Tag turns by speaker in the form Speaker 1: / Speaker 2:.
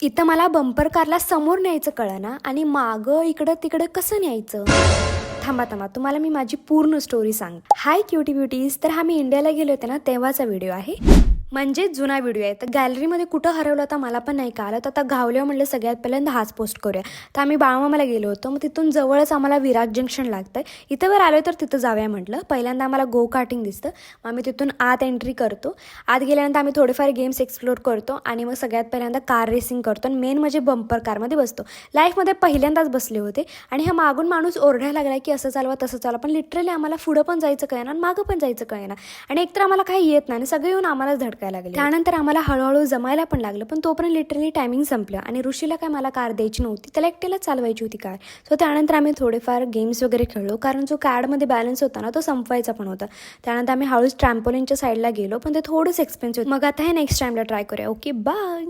Speaker 1: इथं मला बंपर कारला समोर न्यायचं कळना आणि मागं इकडं तिकडं कसं न्यायचं. थांबा थांबा, तुम्हाला मी माझी पूर्ण स्टोरी सांग. हाय क्युटी ब्युटीज. तर हा मी इंडियाला गेले होते ना तेव्हाचा व्हिडिओ आहे, म्हणजे जुना व्हिडिओ आहे. तर गॅलरीमध्ये कुठं हरवलं होता मला पण नाही कळलं. तर आता गावल्यावर म्हटलं सगळ्यात पहिल्यांदा हाच पोस्ट करूया. तर आम्ही बाळमामाला गेलो होतो. मग तिथून जवळच आम्हाला विराज जंक्शन लागतं. इथं वर आलो तर तिथं जाऊया म्हटलं. पहिल्यांदा आम्हाला गो कार्टिंग दिसतं. मग आम्ही तिथून आत एंट्री करतो. आत गेल्यानंतर आम्ही थोडेफार गेम्स एक्सप्लोर करतो आणि मग सगळ्यात पहिल्यांदा कार रेसिंग करतो आणि मेन म्हणजे बंपर कारमध्ये बसतो. लाईफमध्ये पहिल्यांदाच बसले होते आणि हा मागून माणूस ओरडायला लागला की असं चालवा तसं चालवा. पण लिटरली आम्हाला पुढं पण जायचं कळेना आणि मागं पण जायचं कळेना आणि एकतर आम्हाला काही येत नाही आणि सगळे येऊन आम्हालाच धडकायला लागले. त्यानंतर आम्हाला हळूहळू जमायला पण लागलं. पण तोपर्यंत लिटरली टायमिंग संपलं आणि ऋषीला काय मला कार द्यायची नव्हती, त्याला एकट्याला चालवायची होती कार. सो त्यानंतर आम्ही थोडेफार गेम्स वगैरे खेळलो, कारण जो कार्डमध्ये बॅलन्स होता ना तो संपवायचा पण होता. त्यानंतर आम्ही हळूच ट्रॅम्पोलिनच्या साईडला गेलो, पण ते थोडंच एक्सपेन्सिव्ह. मग आता हे नेक्स्ट टाइमला ट्राय करूया. Okay bye.